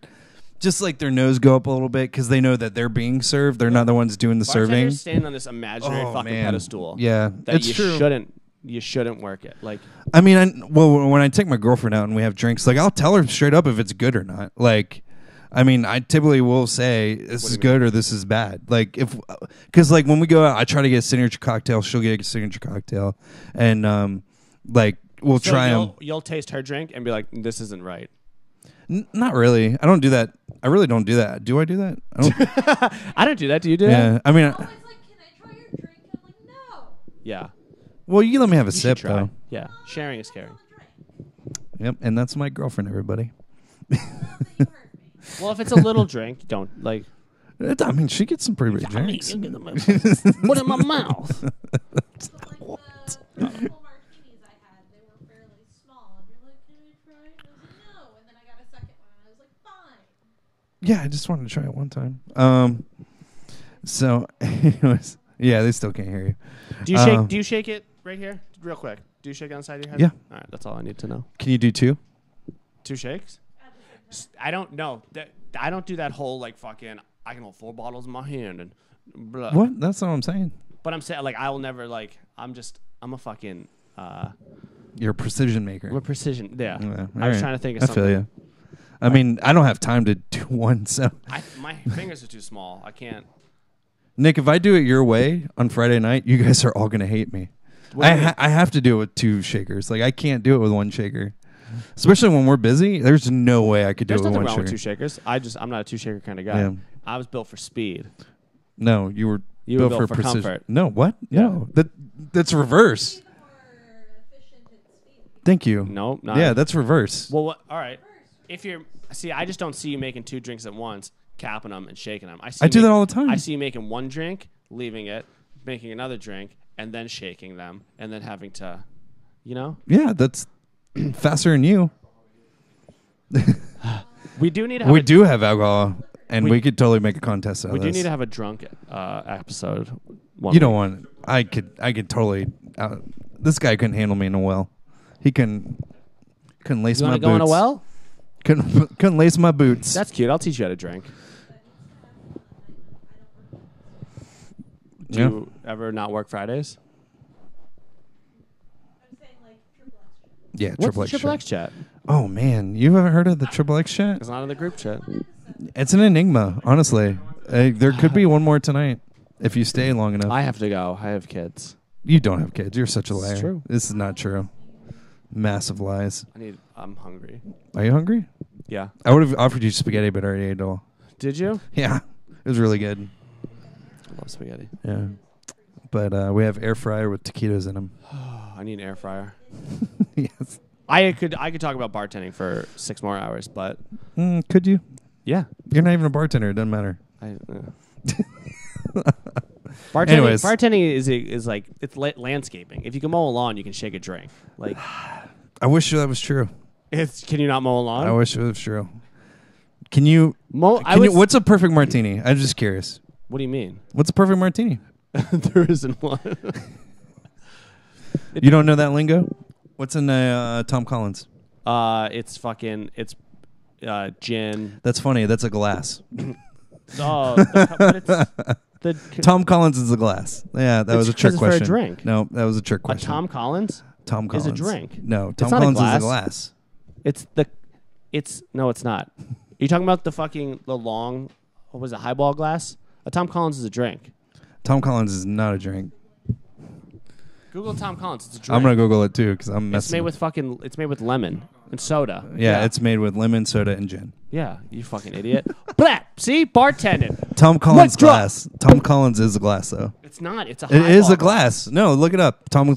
nose go up a little bit because they know that they're being served. They're not the ones doing the serving. Bartenders stand on this imaginary fucking pedestal. Yeah, that it's you true. You shouldn't work it. Like, I mean, when I take my girlfriend out and we have drinks, like I'll tell her straight up if it's good or not. Like, I mean, I typically will say this is good or this is bad. Like because like when we go out, I try to get a signature cocktail. She'll get a signature cocktail, and like we'll try them. You'll taste her drink and be like, this isn't right. Not really. I don't do that. I really don't do that. Do I do that? I don't. I don't do that. Do you do Yeah. that? I mean, Always like, can I try your drink? I'm like, no. Yeah. well, you let me have a You should sip try. though. Yeah. Sharing is caring. Yep, and that's my girlfriend. Everybody. Not that you hurt me. Well, if it's a little drink, don't like. I mean, she gets some pretty big drinks. Put it in my mouth. So like the couple martinis I had, they were fairly small. And you're like, can I try it? And I was like, no. And then I got a second one, and I was like, fine. Yeah, I just wanted to try it one time. So, anyways, yeah, they still can't hear you. Do you shake? Do you shake it right here, real quick? Do you shake it on the side of your head? Yeah. All right, that's all I need to know. Can you do 2? 2 shakes? I don't know. I don't do that whole like fucking. I can hold 4 bottles in my hand and blah. What? That's not what I'm saying. But I'm saying like I will never like. I'm a fucking. You're a precision maker. I'm a precision. Yeah. Yeah, I was alright. trying to think of I something. feel you. I mean, I don't have time to do one. So, My fingers are too small. I can't. Nick, if I do it your way on Friday night, you guys are all gonna hate me. What do you mean? I have to do it with 2 shakers. Like I can't do it with 1 shaker, especially when we're busy. There's no way I could do There's it with nothing 1 wrong shaker. with 2 shakers. I'm not a 2 shaker kind of guy. Yeah. I was built for speed. No, you were You were built built for for precision. comfort. No, what? Yeah. No, that's reverse. Be the more efficient at speed. Thank you. Nope. Not. Yeah, that's reverse. Well, what, all right. If you're I just don't see you making 2 drinks at once, capping them and shaking them. I do that all the time. I see you making 1 drink, leaving it, making another drink, and then shaking them, and then having to, Yeah, that's faster than you. We do need to have We do have alcohol, and We- we could totally make a contest out We of do this. need to have a drunk episode. You don't want. I could totally. This guy couldn't handle me in a well. He couldn't lace You my want boots. to go in a well? Couldn't lace my boots. That's cute. I'll teach you how to drink. Do Yeah. you ever not work Fridays? I'm saying like triple extra. Yeah, What's triple the X. Triple chat. X chat? Oh man, you haven't heard of the triple X chat? It's not in the group chat. It's an enigma, honestly. There could be one more tonight if you stay long enough. I have to go. I have kids. You don't have kids. You're such a This is liar. true. This is not true. Massive lies. I'm hungry. Are you hungry? Yeah. I would have offered you spaghetti, but I already ate it all. Did you? Yeah, it was really good. I love spaghetti. Yeah, but we have air fryer with taquitos in them. I need an air fryer. Yes. I could talk about bartending for 6 more hours, but Could you? yeah. You're not even a bartender. It doesn't matter. Bartending, Anyways. bartending is like it's landscaping. If you can mow a lawn, you can shake a drink. Like, I wish that was true. can you not mow a lawn? I wish it was true. Can you? Mow. What's a perfect martini? I'm just curious. What do you mean? What's a perfect martini? There isn't one. You don't know that lingo? What's in Tom Collins? It's gin. That's funny. That's a glass. Oh, but it's Tom Collins is a glass. Yeah, that It's was a 'cause trick it's for a question. drink. No, that was a trick a question. Tom Collins. Tom is Collins a drink. No, Tom not a Collins is a glass. glass. No, it's not. Are you talking about the long? What was it? Highball glass? A Tom Collins is a drink. Tom Collins is not a drink. Google Tom Collins. It's a drink. I'm gonna Google it too because I'm It's messing. made with lemon. And soda. Yeah, it's made with lemon, soda, and gin. Yeah, you fucking idiot. Blah! See? Bartending. Tom Collins What drop? glass. Tom Collins is a glass, though. It's not. It's a It highball is a glass. No, look it up. Tom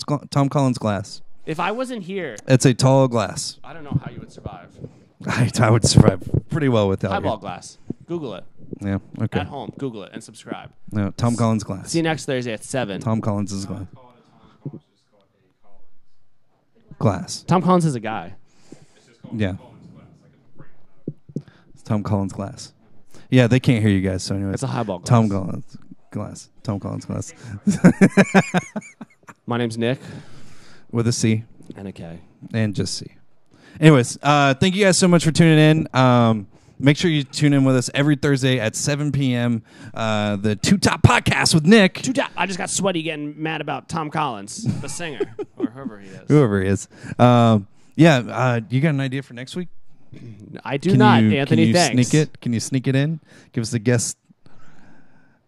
Collins glass. If I wasn't here, It's a tall glass. I don't know how you would survive. I would survive pretty well without Highball it. glass. Google it. Yeah, okay. At home. Google it and subscribe. No, Tom Collins glass. See you next Thursday at 7. Tom Collins is glass. Glass. Tom Collins is a guy. Yeah. It's Tom Collins glass. Yeah, they can't hear you guys, so anyway. It's a highball glass. Tom Collins glass. Tom Collins glass. My name's Nick. With a C And a K. and just C. Anyways, thank you guys so much for tuning in. Make sure you tune in with us every Thursday at 7 p.m. The Two Top Podcast with Nick. I just got sweaty getting mad about Tom Collins, the singer, or whoever he is. Whoever he is. You got an idea for next week? I do not, Anthony. Can you Thanks. sneak it? Can you sneak it in? Give us a guess.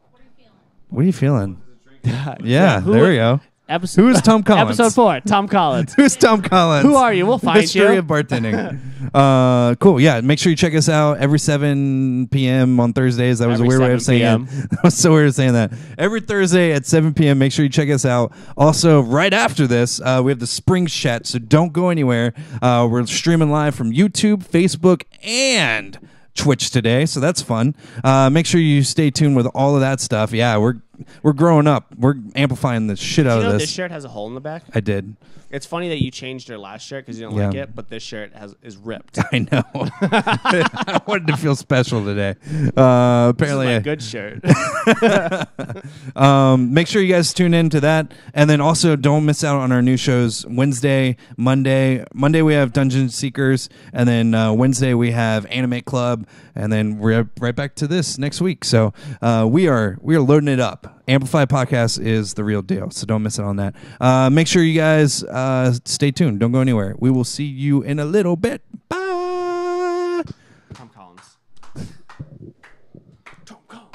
What are you feeling? What are you feeling? Yeah, Who- there we go. Episode, Who is Tom Collins? Episode 4, Tom Collins. Who's Tom Collins? Who are you? We'll find History you. of bartending. Cool. Yeah. Make sure you check us out every 7 p.m. on Thursdays. That was Every a weird way of 7 saying p.m. it. That was so weird of saying that. Every Thursday at 7 p.m. Make sure you check us out. Also, right after this, we have the Spring Chat, so don't go anywhere. We're streaming live from YouTube, Facebook, and Twitch today, so that's fun. Make sure you stay tuned with all of that stuff. Yeah, we're growing up. We're amplifying the shit out You know of this this. shirt has a hole in the back? I did. It's funny that you changed your last shirt because you don't Yeah. like it, but this shirt is ripped. I know. I wanted to feel special today. This is Apparently, my good shirt. make sure you guys tune in to that, and then also don't miss out on our new shows. Monday we have Dungeon Seekers, and then Wednesday we have Anime Club, and then we're right back to this next week. So we are loading it up. Amplify Podcast is the real deal, so don't miss out on that. Make sure you guys stay tuned. Don't go anywhere. We will see you in a little bit.